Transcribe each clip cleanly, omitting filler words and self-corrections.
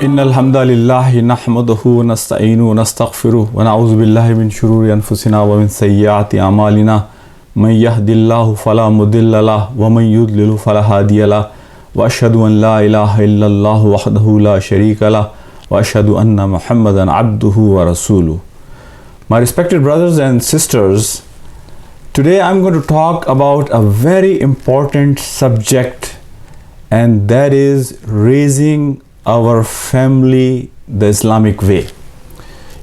إن الحمد لله نحمده ونستعينه ونستغفره ونعوذ بالله من شرور أنفسنا ومن سيئات أعمالنا من يهد الله فلا مضل له ومن يضلل فلا هادي له وأشهد أن لا إله إلا الله وحده لا شريك له وأشهد أن محمدا عبده ورسوله. My respected brothers and sisters, today I'm going to talk about a very important subject, and that is raising our family the Islamic way.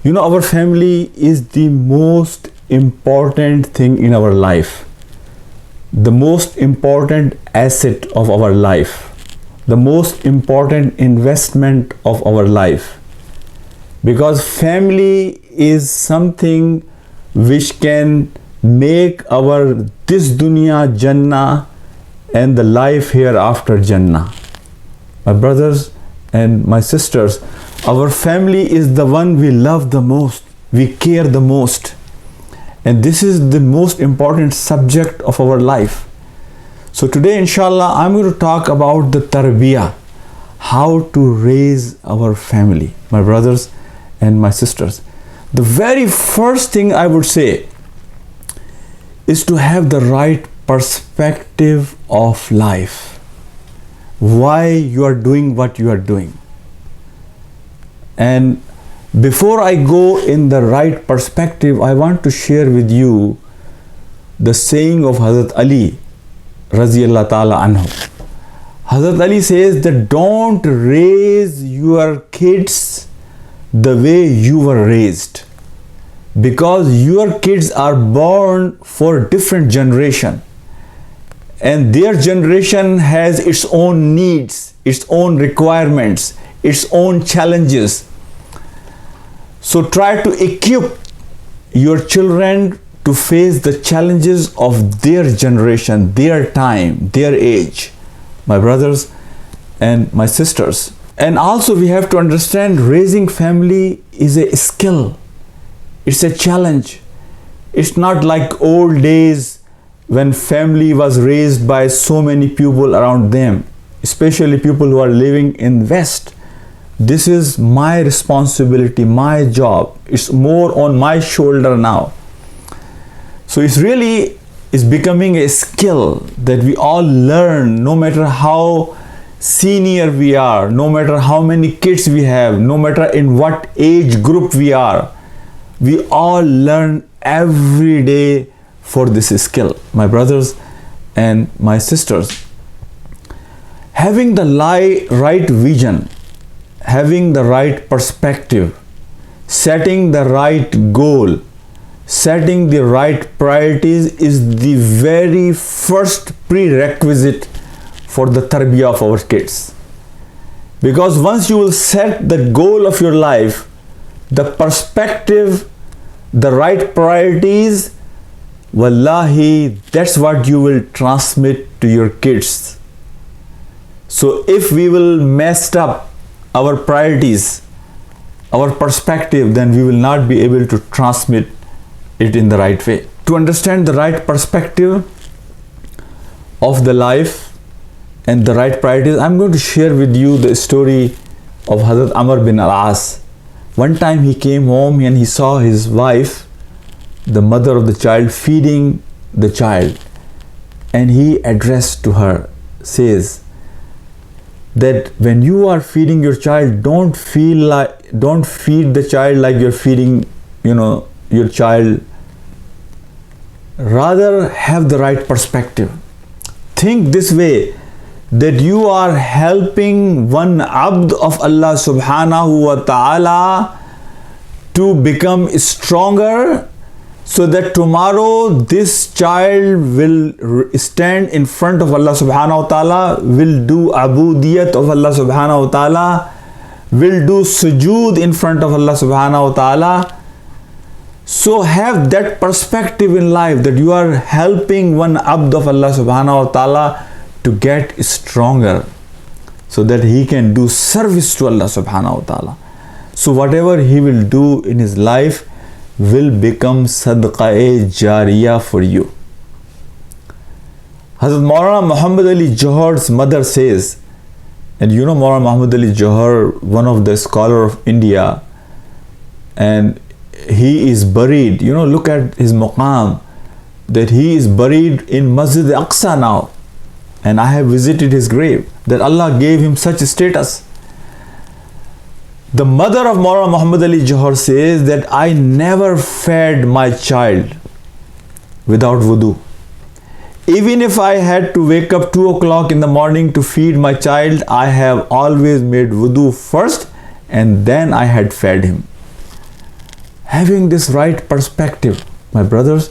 You know, our family is the most important thing in our life, the most important asset of our life, the most important investment of our life, because family is something which can make our this dunya Jannah and the life hereafter Jannah. My brothers and my sisters, our family is the one we love the most, we care the most, and this is the most important subject of our life. So today, inshallah, I'm going to talk about the tarbiyah, how to raise our family, my brothers and my sisters. The very first thing I would say is to have the right perspective of life. Why you are doing what you are doing. And before I go in the right perspective, I want to share with you the saying of Hazrat Ali Raziyallahu Ta'ala Anhu. Hazrat Ali says that don't raise your kids the way you were raised, because your kids are born for different generation, and their generation has its own needs, its own requirements, its own challenges. So try to equip your children to face the challenges of their generation, their time, their age, my brothers and my sisters. And also we have to understand raising family is a skill. It's a challenge. It's not like old days when family was raised by so many people around them, especially people who are living in West. This is my responsibility, my job. It's more on my shoulder now. So it's becoming a skill that we all learn, no matter how senior we are, no matter how many kids we have, no matter in what age group we are. We all learn every day for this skill, my brothers and my sisters. Having the right vision, having the right perspective, setting the right goal, setting the right priorities is the very first prerequisite for the tarbiyah of our kids. Because once you will set the goal of your life, the perspective, the right priorities, wallahi, that's what you will transmit to your kids. So if we will mess up our priorities, our perspective, then we will not be able to transmit it in the right way. To understand the right perspective of the life and the right priorities, I'm going to share with you the story of Hazrat Amr bin al-As. One time he came home and he saw his wife, the mother of the child, feeding the child, and he addressed to her, says that when you are feeding your child, don't feed the child like you're feeding, your child. Rather have the right perspective. Think this way, that you are helping one abd of Allah subhanahu wa ta'ala to become stronger, so that tomorrow this child will stand in front of Allah subhanahu wa ta'ala, will do abudiyat of Allah subhanahu wa ta'ala, will do sujood in front of Allah subhanahu wa ta'ala. So have that perspective in life, that you are helping one abd of Allah subhanahu wa ta'ala to get stronger, so that he can do service to Allah subhanahu wa ta'ala. So whatever he will do in his life will become sadaqah jariyah for you. Hazrat Maulana Muhammad Ali Johar's mother says And you know Maulana Muhammad Ali Johar, one of the scholar of India, and he is buried, look at his maqam, that he is buried in Masjid Aqsa now. And I have visited his grave, that Allah gave him such a status. The mother of Maulana Muhammad Ali Johar says that I never fed my child without wudu. Even if I had to wake up 2 o'clock in the morning to feed my child, I have always made wudu first and then I had fed him. Having this right perspective, my brothers,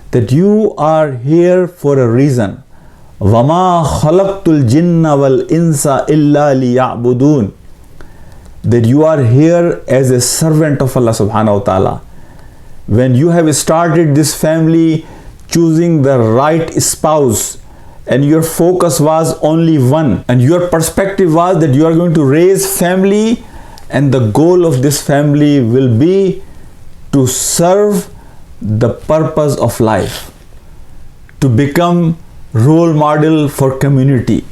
that you are here for a reason. وَمَا خَلَقْتُ الْجِنَّ وَالْإِنسَ إِلَّا لِيَعْبُدُونَ. That you are here as a servant of Allah subhanahu wa ta'ala. When you have started this family, choosing the right spouse, and your focus was only one, and your perspective was that you are going to raise family, and the goal of this family will be to serve the purpose of life, to become role model for community.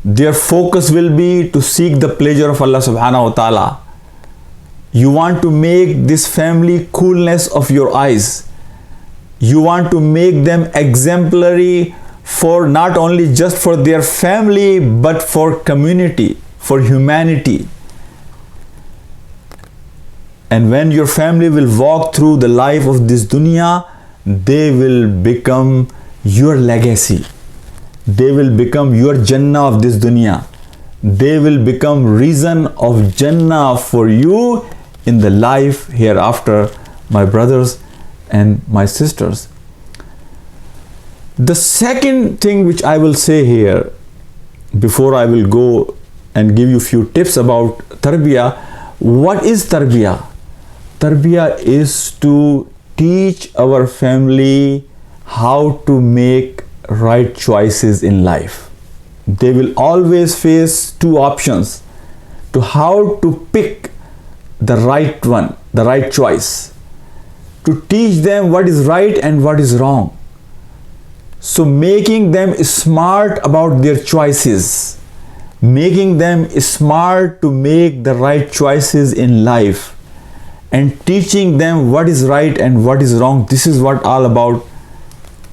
Their focus will be to seek the pleasure of Allah subhanahu wa ta'ala. You want to make this family coolness of your eyes. You want to make them exemplary for not only just for their family, but for community, for humanity. And when your family will walk through the life of this dunya, they will become your legacy. They will become your Jannah of this dunya. They will become reason of Jannah for you in the life hereafter, my brothers and my sisters. The second thing which I will say here, before I will go and give you few tips about tarbiyah, what is tarbiyah? Tarbiyah is to teach our family how to make right choices in life. They will always face two options to how to pick the right one, the right choice, to teach them what is right and what is wrong. So making them smart about their choices, making them smart to make the right choices in life, and teaching them what is right and what is wrong. This is what all about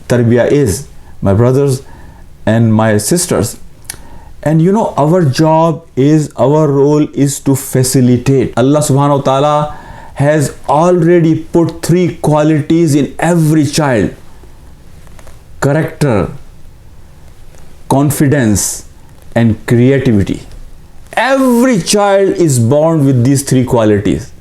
tarbiyah is, my brothers and my sisters. And our job is, our role is to facilitate. Allah subhanahu wa ta'ala has already put 3 qualities in every child: character, confidence, and creativity. Every child is born with these 3 qualities.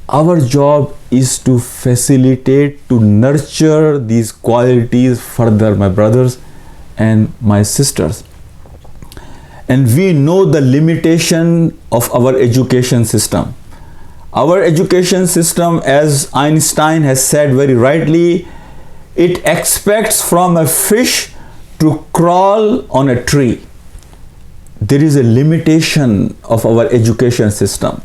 Our job is to facilitate, to nurture these qualities further, my brothers and my sisters. And we know the limitation of our education system. Our education system, as Einstein has said very rightly, it expects from a fish to crawl on a tree. There is a limitation of our education system.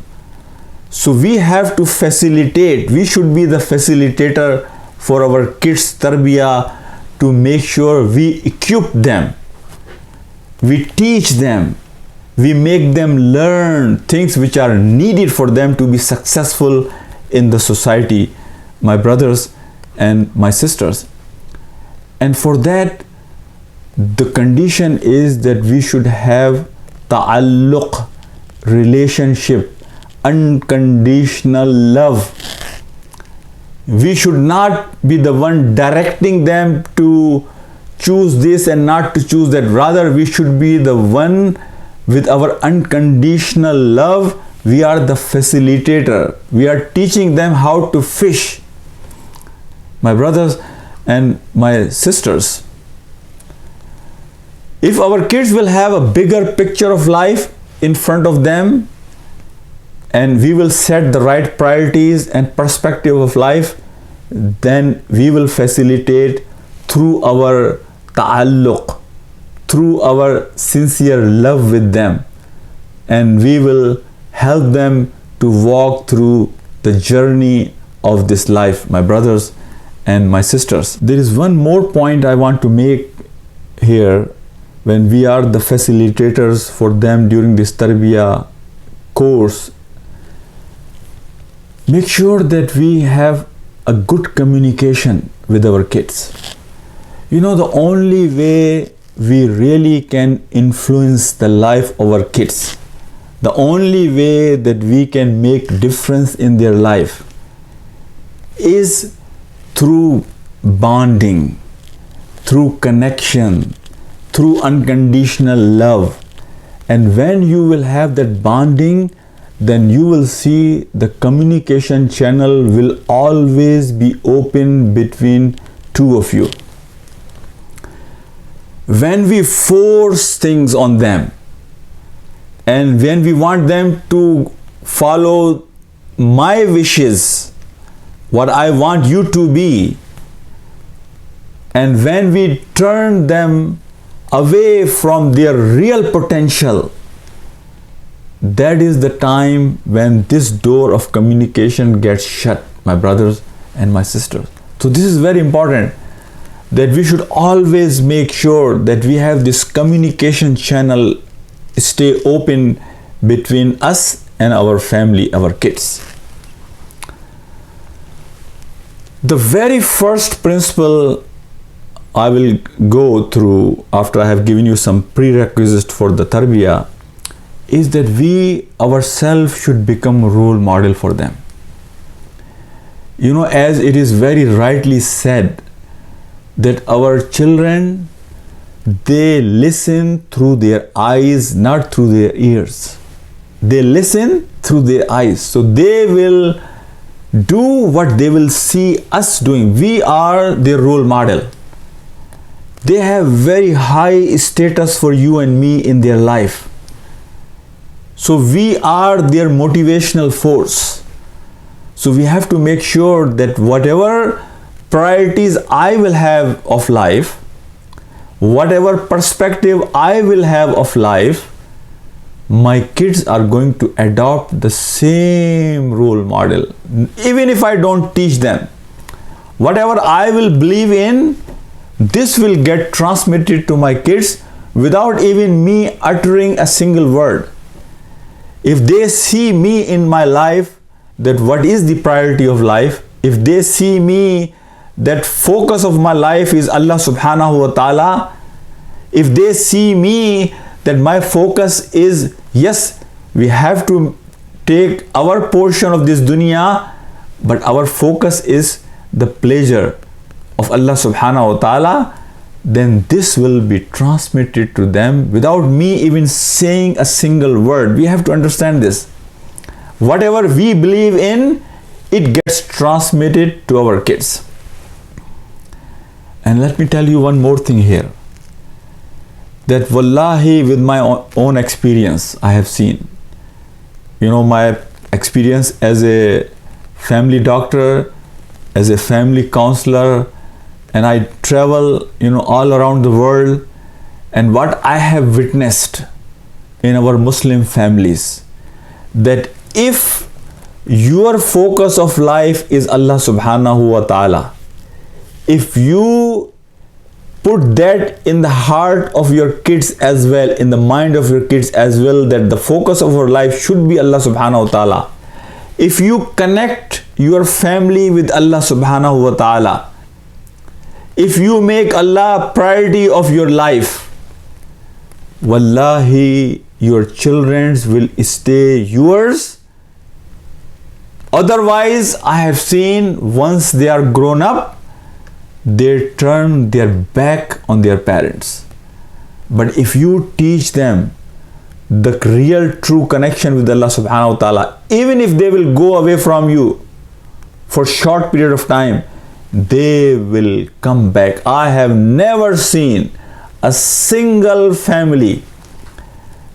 So we have to facilitate. We should be the facilitator for our kids' tarbiyah, to make sure we equip them, we teach them, we make them learn things which are needed for them to be successful in the society, my brothers and my sisters. And for that, the condition is that we should have ta'alluq, relationship, unconditional love. We should not be the one directing them to choose this and not to choose that. Rather, we should be the one with our unconditional love. We are the facilitator. We are teaching them how to fish. My brothers and my sisters, if our kids will have a bigger picture of life in front of them, and we will set the right priorities and perspective of life, then we will facilitate through our ta'alluq, through our sincere love with them, and we will help them to walk through the journey of this life, my brothers and my sisters. There is one more point I want to make here, when we are the facilitators for them during this tarbiyah course, make sure that we have a good communication with our kids. You know, the only way we really can influence the life of our kids, the only way that we can make difference in their life is through bonding, through connection, through unconditional love. And when you will have that bonding, then you will see the communication channel will always be open between two of you. When we force things on them, and when we want them to follow my wishes, what I want you to be, and when we turn them away from their real potential, that is the time when this door of communication gets shut, my brothers and my sisters. So this is very important, that we should always make sure that we have this communication channel stay open between us and our family, our kids. The very first principle I will go through after I have given you some prerequisites for the tarbiyah is that we ourselves should become a role model for them. You know, as it is very rightly said, that our children, they listen through their eyes, not through their ears. They listen through their eyes. So they will do what they will see us doing. We are their role model. They have very high status for you and me in their life. So we are their motivational force. So we have to make sure that whatever priorities I will have of life, whatever perspective I will have of life, my kids are going to adopt the same role model. Even if I don't teach them, whatever I will believe in, this will get transmitted to my kids without even me uttering a single word. If they see me in my life, that what is the priority of life, if they see me that focus of my life is Allah subhanahu wa ta'ala, if they see me that my focus is, yes, we have to take our portion of this dunya, but our focus is the pleasure of Allah subhanahu wa ta'ala, then this will be transmitted to them without me even saying a single word. We have to understand this. Whatever we believe in, it gets transmitted to our kids. And let me tell you one more thing here, that wallahi, with my own experience, I have seen, you know, my experience as a family doctor, as a family counselor, and I travel, you know, all around the world, and what I have witnessed in our Muslim families, that if your focus of life is Allah subhanahu wa ta'ala, if you put that in the heart of your kids as well, in the mind of your kids as well, that the focus of our life should be Allah subhanahu wa ta'ala, if you connect your family with Allah subhanahu wa ta'ala, if you make Allah priority of your life, wallahi, your children will stay yours. Otherwise, I have seen once they are grown up, they turn their back on their parents. But if you teach them the real true connection with Allah subhanahu wa ta'ala, even if they will go away from you for short period of time, they will come back. I have never seen a single family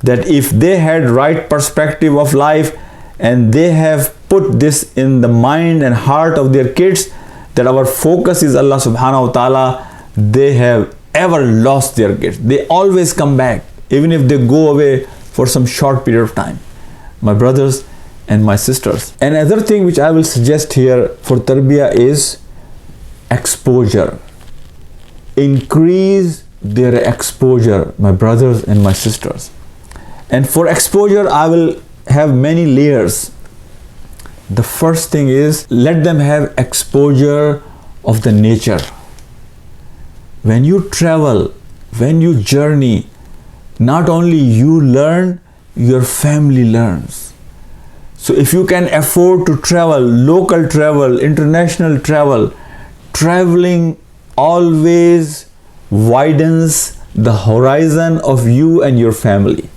that if they had right perspective of life and they have put this in the mind and heart of their kids, that our focus is Allah subhanahu wa ta'ala, they have ever lost their kids. They always come back, even if they go away for some short period of time. My brothers and my sisters, another thing which I will suggest here for tarbiyah is exposure. Increase their exposure, my brothers and my sisters. And for exposure, I will have many layers. The first thing is, let them have exposure of the nature. When you travel, when you journey, not only you learn, your family learns. So if you can afford to travel, local travel, international travel, traveling always widens the horizon of you and your family.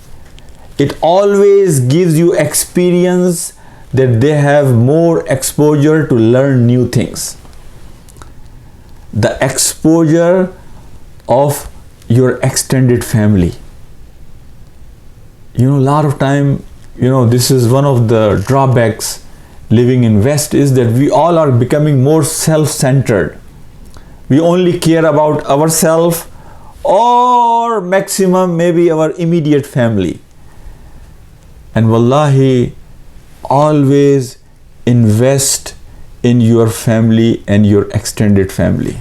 It always gives you experience that they have more exposure to learn new things. The exposure of your extended family. A lot of time, this is one of the drawbacks living in West, is that we all are becoming more self-centered. We only care about ourselves, or maximum maybe our immediate family. And wallahi, always invest in your family and your extended family.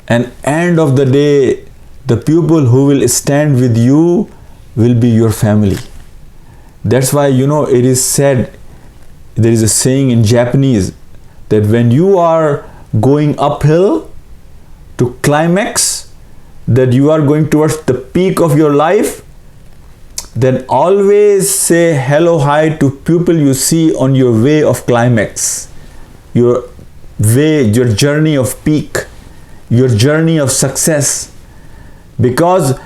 And end of the day, the people who will stand with you will be your family. That's why, it is said, there is a saying in Japanese, that when you are going uphill to climax, that you are going towards the peak of your life, then always say hello, hi to people you see on your way of climax, your journey of peak, your journey of success. Because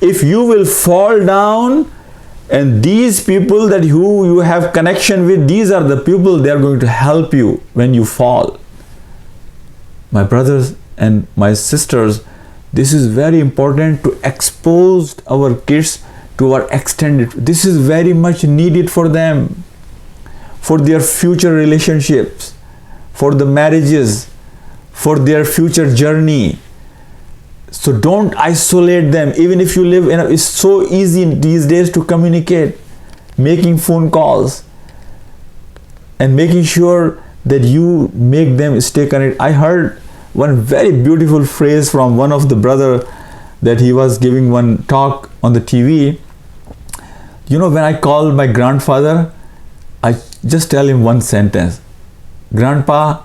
if you will fall down, and these people that who you have connection with, these are the people, they are going to help you when you fall. My brothers and my sisters, this is very important, to expose our kids to our extended. This is very much needed for them, for their future relationships, for the marriages, for their future journey. So don't isolate them. Even if you live it's so easy these days to communicate, making phone calls and making sure that you make them stay connected. I heard one very beautiful phrase from one of the brother, that he was giving one talk on the TV. When I call my grandfather, I just tell him one sentence: Grandpa,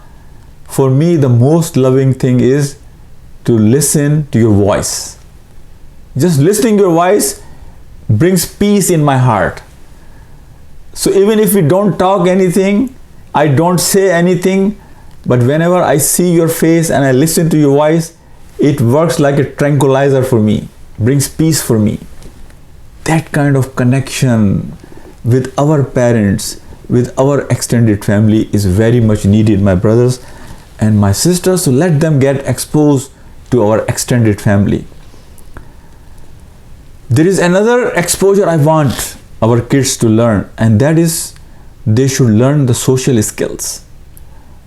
for me the most loving thing is to listen to your voice. Just listening to your voice brings peace in my heart. So even if we don't talk anything, I don't say anything, but whenever I see your face and I listen to your voice, it works like a tranquilizer for me, brings peace for me. That kind of connection with our parents, with our extended family is very much needed, my brothers and my sisters. So let them get exposed to our extended family. There is another exposure I want our kids to learn, and that is they should learn the social skills.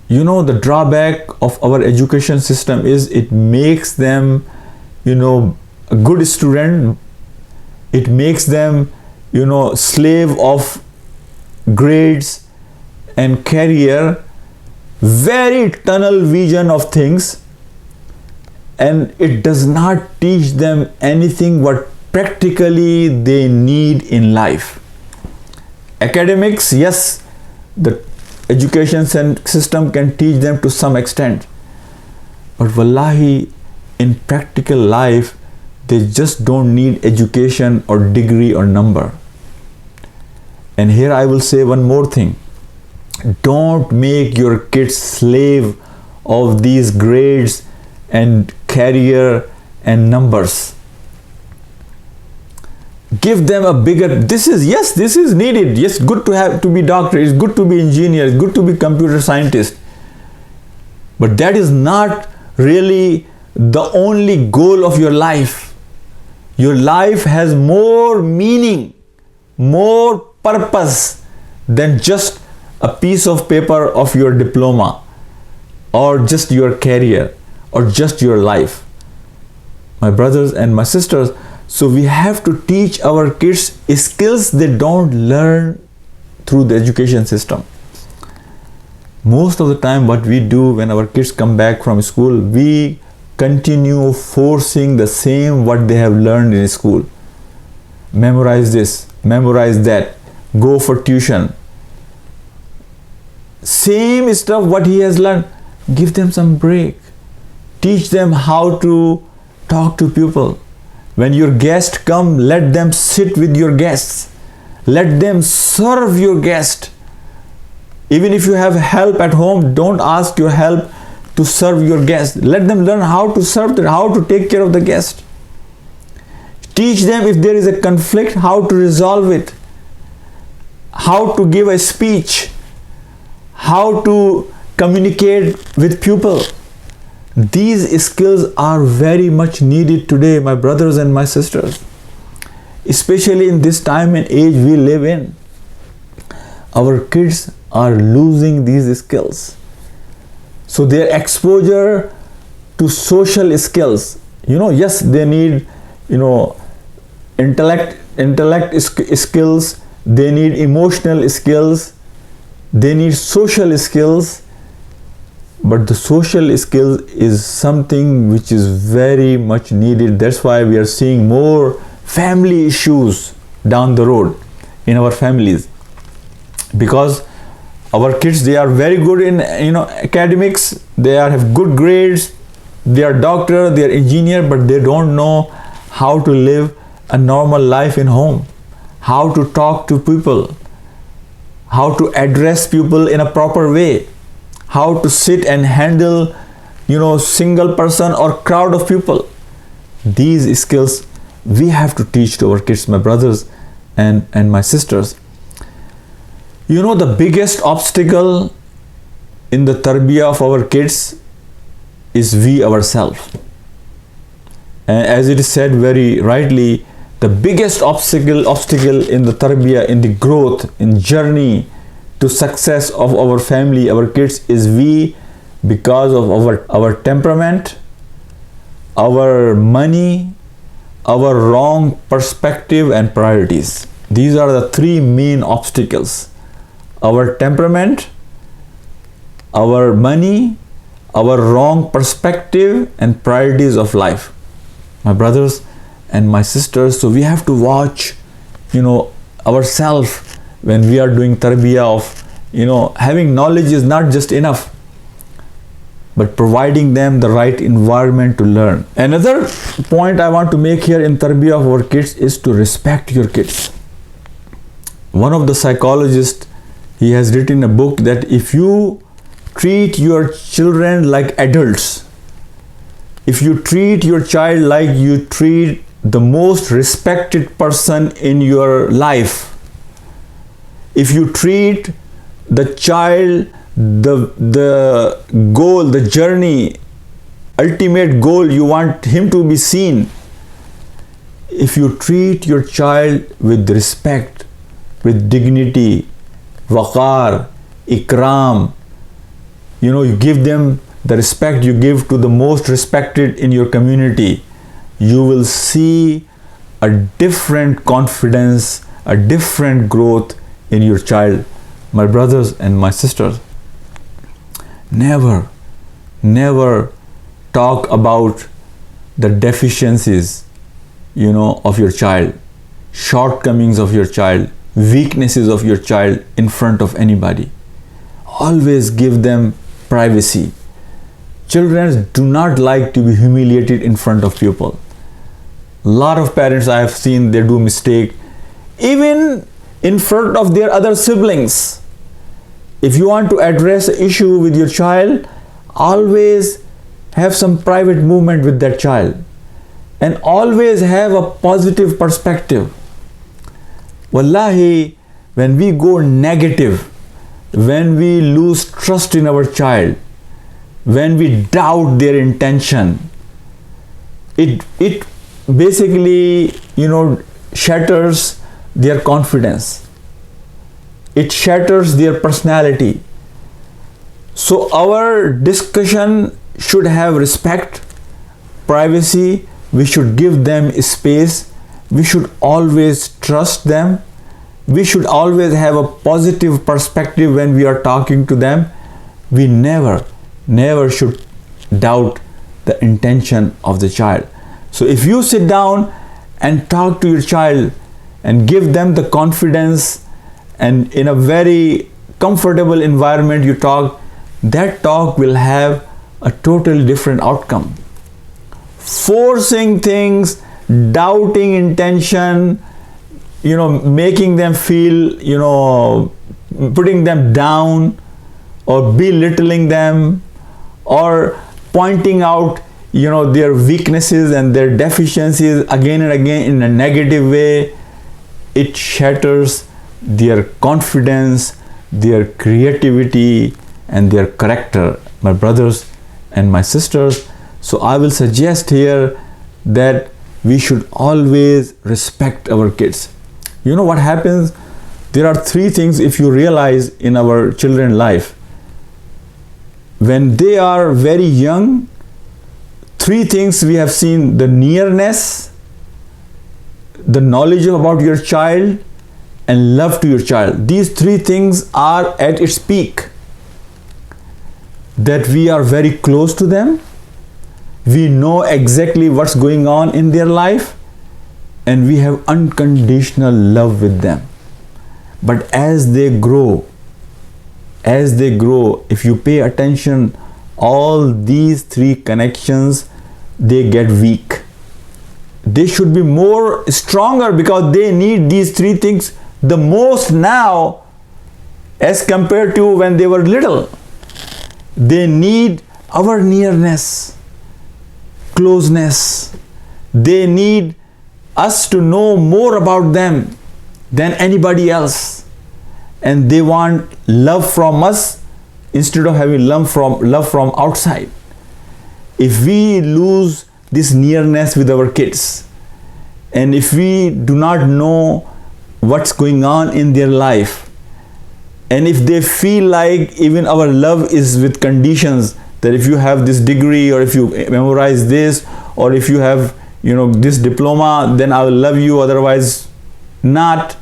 The drawback of our education system is it makes them, a good student. It makes them, slave of grades and career, very tunnel vision of things. And it does not teach them anything what practically they need in life. Academics, yes, the education system can teach them to some extent, but wallahi, in practical life, they just don't need education or degree or number. And here I will say one more thing: don't make your kids slave of these grades and career and numbers. Give them a bigger, this is needed. Yes, good to be doctor, it's good to be engineer, it's good to be computer scientist. But that is not really the only goal of your life. Your life has more meaning, more purpose than just a piece of paper of your diploma, or just your career, or just your life. My brothers and my sisters, so we have to teach our kids skills they don't learn through the education system. Most of the time what we do when our kids come back from school, we continue forcing the same what they have learned in school. Memorize this, memorize that, go for tuition. Same stuff what he has learned. Give them some break. Teach them how to talk to people. When your guests come, let them sit with your guests. Let them serve your guest. Even if you have help at home, don't ask your help to serve your guest. Let them learn how to serve them, how to take care of the guest. Teach them if there is a conflict, how to resolve it, how to give a speech, how to communicate with people. These skills are very much needed today, my brothers and my sisters, especially in this time and age we live in. Our kids are losing these skills. So their exposure to social skills, yes, they need, intellect skills, they need emotional skills, they need social skills, but the social skills is something which is very much needed. That's why we are seeing more family issues down the road in our families, because our kids, they are very good in academics, they have good grades, they are doctor, they are engineer, but they don't know how to live a normal life in home, how to talk to people, how to address people in a proper way, how to sit and handle single person or crowd of people. These skills we have to teach to our kids, my brothers and my sisters. The biggest obstacle in the tarbiyah of our kids is we ourselves. And as it is said very rightly, the biggest obstacle in the tarbiyah, in the growth, in journey to success of our family, our kids, is we, because of our temperament, our money, our wrong perspective and priorities. These are the three main obstacles: our temperament, our money, our wrong perspective and priorities of life, my brothers and my sisters. So we have to watch ourselves when we are doing tarbiyah of having knowledge is not just enough, but providing them the right environment to learn. Another point I want to make here in tarbiyah of our kids is to respect your kids. One of the psychologists, he has written a book that if you treat your children like adults, if you treat your child like you treat the most respected person in your life, if you treat the child, the goal, the journey, ultimate goal, you want him to be seen, if you treat your child with respect, with dignity, waqar, ikram, you give them the respect you give to the most respected in your community, you will see a different confidence, a different growth in your child, my brothers and my sisters. Never talk about the deficiencies, of your child, shortcomings of your child, weaknesses of your child in front of anybody. Always give them privacy. Children do not like to be humiliated in front of people. A lot of parents I have seen, they do mistake even in front of their other siblings. If you want to address an issue with your child, always have some private movement with that child and always have a positive perspective. Wallahi, when we go negative, when we lose trust in our child, when we doubt their intention, it basically shatters their confidence, it shatters their personality. So our discussion should have respect, privacy, we should give them space, we should always trust them, we should always have a positive perspective when we are talking to them. We never should doubt the intention of the child. So if you sit down and talk to your child and give them the confidence, and in a very comfortable environment you talk, that talk will have a totally different outcome. Forcing things, doubting intention, making them feel, putting them down or belittling them or pointing out, their weaknesses and their deficiencies again and again in a negative way, it shatters their confidence, their creativity, and their character, my brothers and my sisters. So I will suggest here that we should always respect our kids. You know what happens? There are three things, if you realize, in our children's life. When they are very young, three things we have seen: the nearness, the knowledge about your child, and love to your child. These three things are at its peak. That we are very close to them, we know exactly what's going on in their life, and we have unconditional love with them. But as they grow, if you pay attention, all these three connections, they get weak. They should be more stronger because they need these three things the most now as compared to when they were little. They need our nearness, closeness. They need us to know more about them than anybody else. And they want love from us instead of having love from outside. If we lose this nearness with our kids, and if we do not know what's going on in their life, and if they feel like even our love is with conditions, that if you have this degree, or if you memorize this, or if you have this diploma, then I will love you, otherwise not,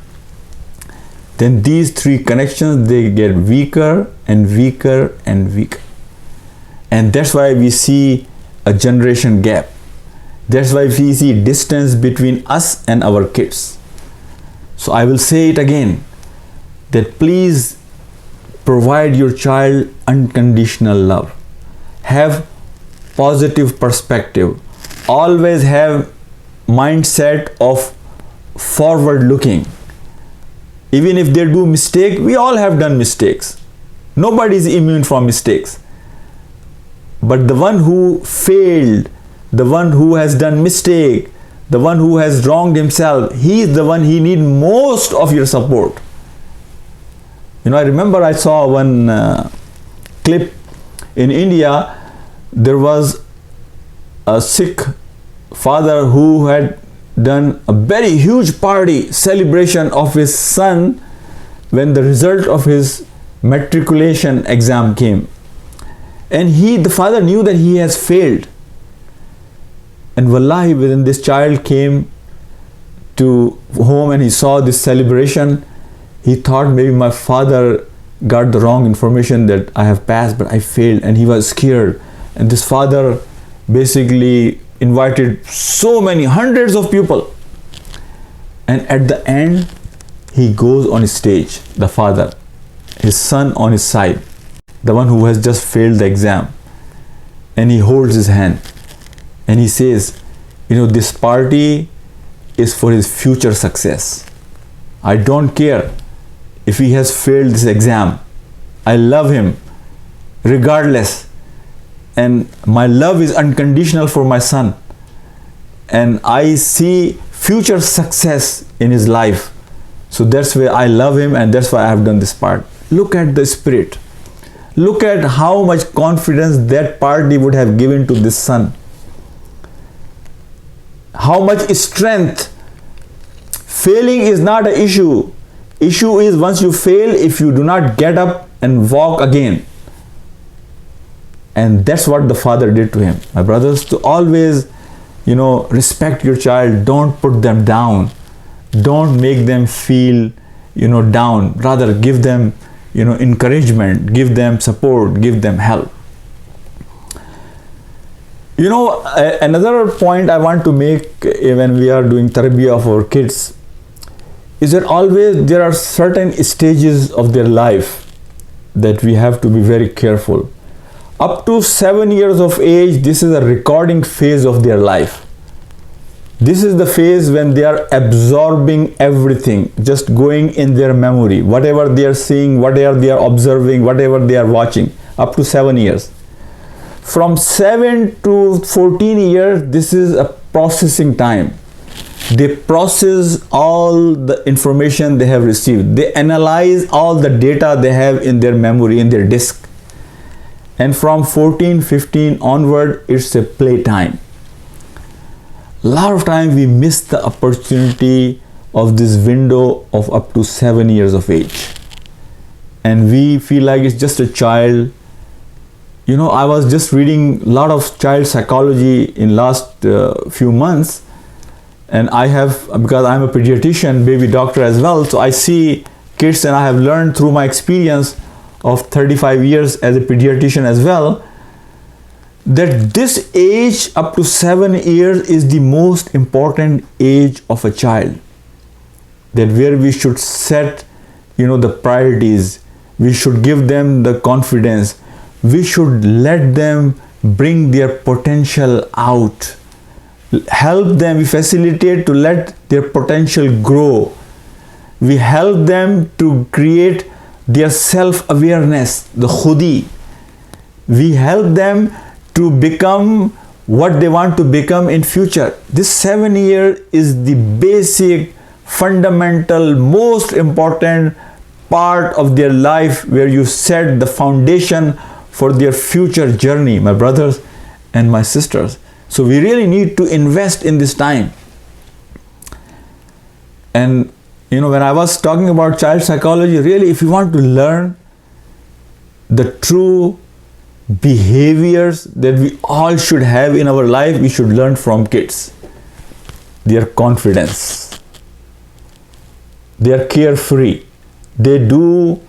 then these three connections, they get weaker and weaker and weaker. And that's why we see a generation gap. That's why we see distance between us and our kids. So I will say it again, that please provide your child unconditional love. Have positive perspective. Always have mindset of forward looking. Even if they do mistake, we all have done mistakes. Nobody is immune from mistakes. But the one who failed, the one who has done mistake, the one who has wronged himself, he is the one he needs most of your support. I remember I saw one clip in India. There was a Sikh father who had done a very huge party celebration of his son when the result of his matriculation exam came. And the father knew that he has failed. And wallahi, when this child came to home and he saw this celebration, he thought maybe my father got the wrong information, that I have passed but I failed, and he was scared. And this father basically invited so many hundreds of people, and at the end he goes on stage, the father, his son on his side, the one who has just failed the exam, and he holds his hand and he says, this party is for his future success. I don't care if he has failed this exam. I love him regardless, and my love is unconditional for my son, and I see future success in his life. So that's why I love him, and that's why I have done this part. Look at the spirit. Look at how much confidence that party would have given to this son. How much strength. Failing is not an issue. Issue is once you fail, if you do not get up and walk again. And that's what the father did to him. My brothers, to always, respect your child. Don't put them down. Don't make them feel, down. Rather, give them, encouragement, give them support, give them help. Another point I want to make when we are doing tarbiyah of our kids is that always there are certain stages of their life that we have to be very careful. Up to 7 years of age, this is a recording phase of their life. This is the phase when they are absorbing everything, just going in their memory, whatever they are seeing, whatever they are observing, whatever they are watching, up to 7 years. From 7 to 14 years, this is a processing time. They process all the information they have received. They analyze all the data they have in their memory, in their disk. And from 14, 15 onward, it's a playtime. A lot of time we miss the opportunity of this window of up to 7 years of age. And we feel like it's just a child. I was just reading a lot of child psychology in last few months. And because I'm a pediatrician, baby doctor as well, so I see kids, and I have learned through my experience of 35 years as a pediatrician as well, that this age up to 7 years is the most important age of a child. That where we should set, the priorities. We should give them the confidence. We should let them bring their potential out. Help them, we facilitate to let their potential grow. We help them to create their self-awareness, the khudi. We help them to become what they want to become in future. This 7 year is the basic, fundamental, most important part of their life where you set the foundation for their future journey, my brothers and my sisters. So we really need to invest in this time. And when I was talking about child psychology, really, if you want to learn the true behaviors that we all should have in our life, we should learn from kids. Their confidence. They are carefree. They do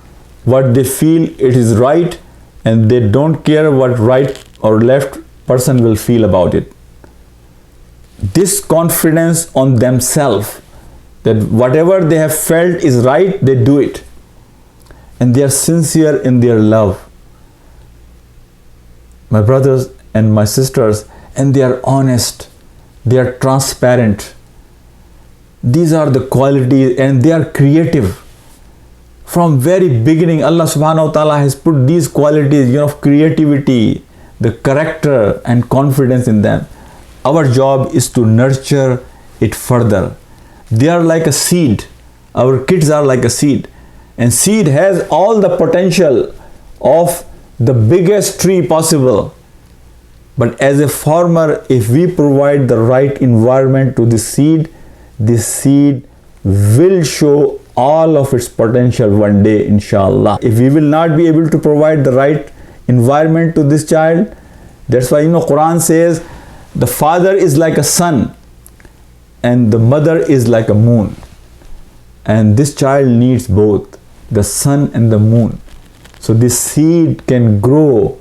what they feel it is right, and they don't care what right or left person will feel about it. This confidence on themselves, that whatever they have felt is right, they do it. And they are sincere in their love, my brothers and my sisters, and they are honest, they are transparent. These are the qualities, and they are creative. From very beginning, Allah subhanahu wa ta'ala has put these qualities, of creativity, the character and confidence in them. Our job is to nurture it further. They are like a seed. Our kids are like a seed. And seed has all the potential of the biggest tree possible. But as a farmer, if we provide the right environment to this seed will show all of its potential one day, inshallah. If we will not be able to provide the right environment to this child, that's why Quran says the father is like a sun and the mother is like a moon. And this child needs both, the sun and the moon. So this seed can grow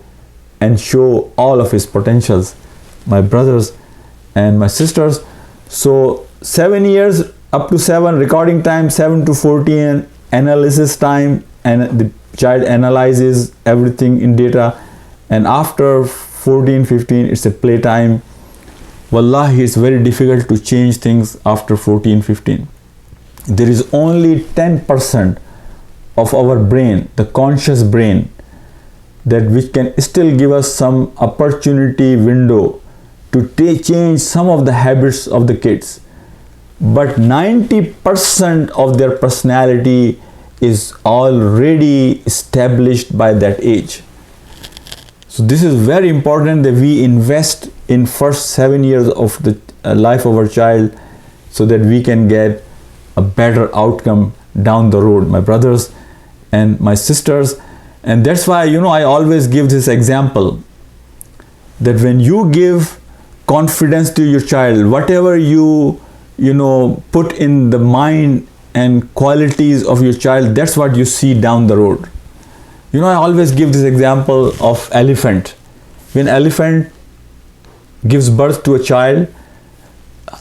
and show all of its potentials, my brothers and my sisters. So 7 years, up to 7 recording time, 7 to 14 analysis time, and the child analyzes everything in data. And after 14, 15, it's a playtime. Wallahi, it's very difficult to change things after 14, 15. There is only 10% of our brain, the conscious brain, that which can still give us some opportunity window to change some of the habits of the kids. But 90% of their personality is already established by that age. So this is very important that we invest in first 7 years of the life of our child so that we can get a better outcome down the road, my brothers and my sisters. And that's why, I always give this example that when you give confidence to your child, whatever you put in the mind and qualities of your child, that's what you see down the road. I always give this example of elephant. When elephant gives birth to a child,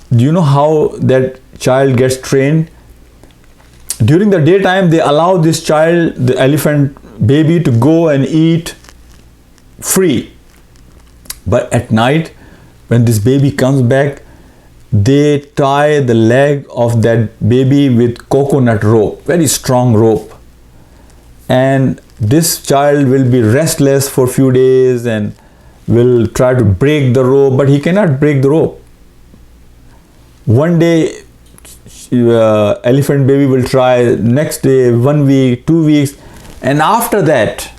do you know how that child gets trained? During the daytime, they allow this child, the elephant baby, to go and eat free. But at night, when this baby comes back, they tie the leg of that baby with coconut rope, very strong rope. And this child will be restless for a few days and will try to break the rope, but he cannot break the rope. One day, elephant baby will try, next day, 1 week, 2 weeks, and after that,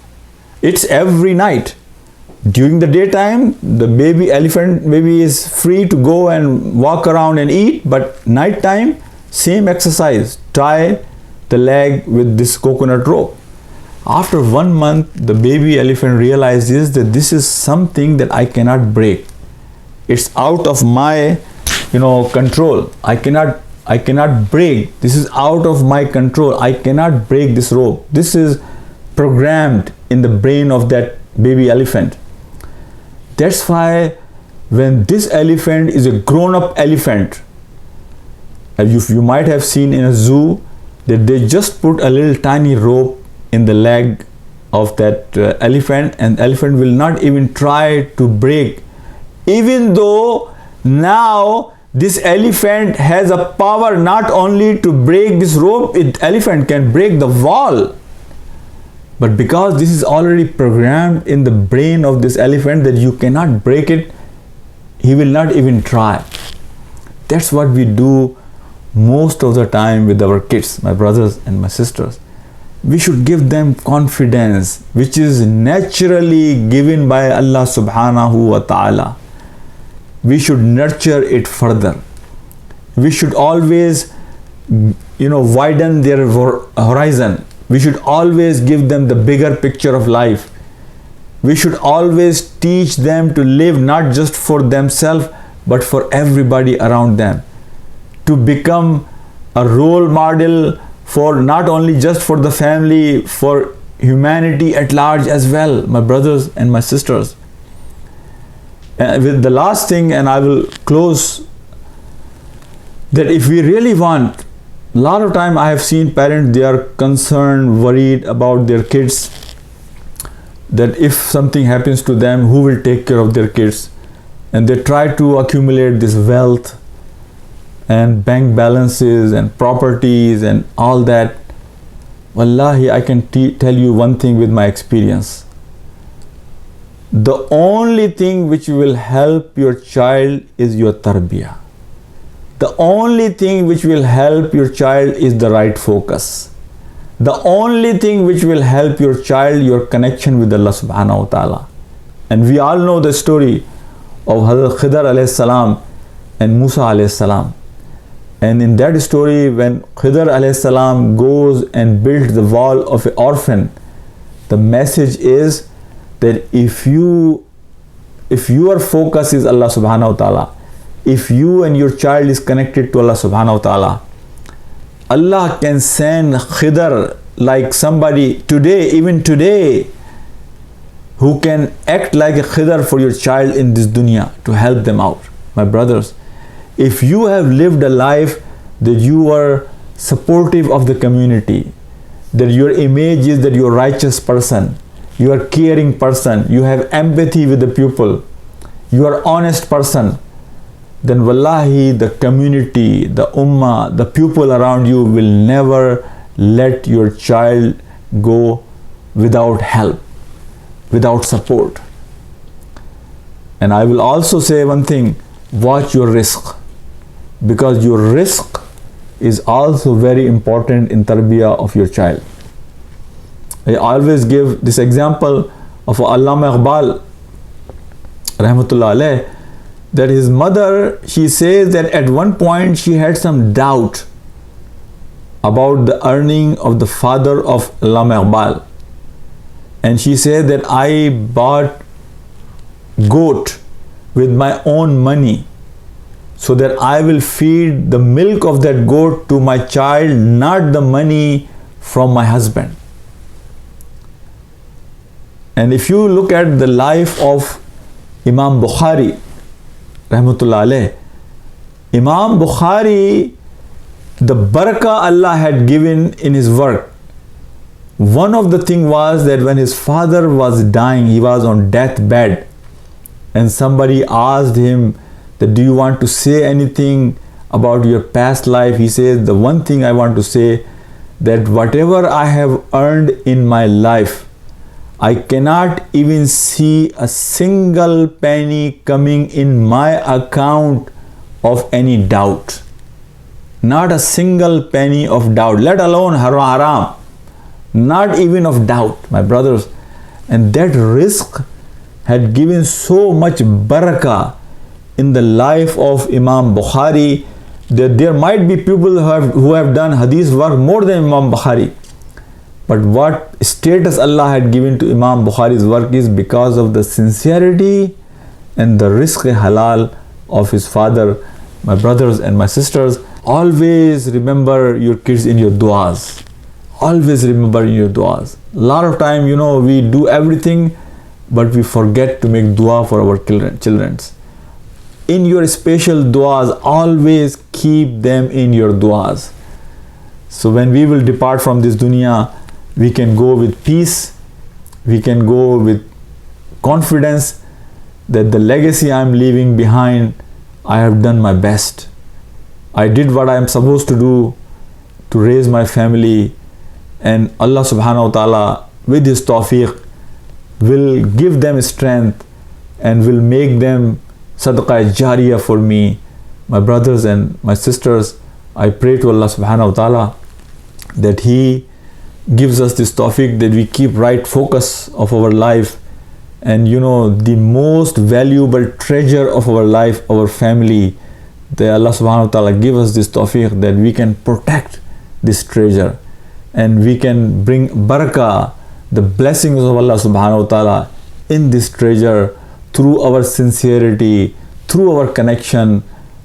it's every night. During the daytime, the elephant baby is free to go and walk around and eat, but night time, same exercise, tie the leg with this coconut rope. After 1 month, the baby elephant realizes that this is something that I cannot break. It's out of my, control. I cannot break. This is out of my control. I cannot break this rope. This is programmed in the brain of that baby elephant. That's why when this elephant is a grown-up elephant, you might have seen in a zoo that they just put a little tiny rope in the leg of that elephant, and the elephant will not even try to break, even though now this elephant has a power not only to break this rope, elephant can break the wall. But because this is already programmed in the brain of this elephant that you cannot break it, he will not even try. That's what we do most of the time with our kids, my brothers and my sisters. We should give them confidence, which is naturally given by Allah subhanahu wa ta'ala. We should nurture it further. We should always, widen their horizon. We should always give them the bigger picture of life. We should always teach them to live not just for themselves, but for everybody around them. To become a role model for not only just for the family, for humanity at large as well, my brothers and my sisters. With the last thing, and I will close, that if we really want, a lot of time I have seen parents, they are concerned, worried about their kids, that if something happens to them, who will take care of their kids? And they try to accumulate this wealth and bank balances and properties and all that. Wallahi, I can tell you one thing with my experience. The only thing which will help your child is your tarbiyah. The only thing which will help your child is the right focus. The only thing which will help your child, your connection with Allah subhanahu wa ta'ala. And we all know the story of Hazrat Khidr alayhi salam and Musa alayhi salam. And in that story, when Khidr alayhi salam goes and builds the wall of an orphan, the message is that if your focus is Allah subhanahu wa ta'ala, if you and your child is connected to Allah subhanahu wa ta'ala, Allah can send Khidr like somebody today, even today, who can act like a Khidr for your child in this dunya to help them out. My brothers, if you have lived a life that you are supportive of the community, that your image is that you're a righteous person, you are a caring person, you have empathy with the people, you are an honest person, then wallahi, the community, the ummah, the people around you will never let your child go without help, without support. And I will also say one thing, watch your risk, because your risk is also very important in tarbiyah of your child. I always give this example of Allama Iqbal rahmatullah alayh, that his mother, she says that at one point she had some doubt about the earning of the father of Allama Iqbal, and she said that I bought goat with my own money so that I will feed the milk of that goat to my child, not the money from my husband. And if you look at the life of Imam Bukhari, rahmatullah alayh. Imam Bukhari, the barakah Allah had given in his work, one of the thing was that when his father was dying, he was on deathbed, and somebody asked him that, do you want to say anything about your past life? He says, the one thing I want to say, that whatever I have earned in my life, I cannot even see a single penny coming in my account of any doubt. Not a single penny of doubt, let alone haram. Not even of doubt, my brothers. And that rizq had given so much barakah in the life of Imam Bukhari that there might be people who have done hadith work more than Imam Bukhari. But what status Allah had given to Imam Bukhari's work is because of the sincerity and the rizq halal of his father. My brothers and my sisters, always remember your kids in your du'as. Always remember in your du'as. A lot of time, we do everything, but we forget to make dua for our children. In your special du'as, always keep them in your du'as. So when we will depart from this dunya, we can go with peace, we can go with confidence that the legacy I am leaving behind, I have done my best. I did what I am supposed to do to raise my family, and Allah subhanahu wa ta'ala with his tawfiq will give them strength and will make them sadaqah jariyah for me. My brothers and my sisters, I pray to Allah subhanahu wa ta'ala that He gives us this tawfiq, that we keep right focus of our life. And the most valuable treasure of our life, our family, that Allah subhanahu wa ta'ala give us this tawfiq that we can protect this treasure and we can bring barakah, the blessings of Allah subhanahu wa ta'ala in this treasure through our sincerity, through our connection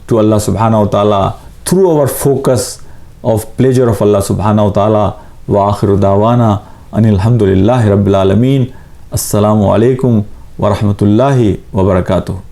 to Allah subhanahu wa ta'ala, through our focus of pleasure of Allah subhanahu wa ta'ala. Wa akhiru dawana anil hamdulillahi rabbil alameen. Assalamu alaikum wa rahmatullahi wa barakatuh.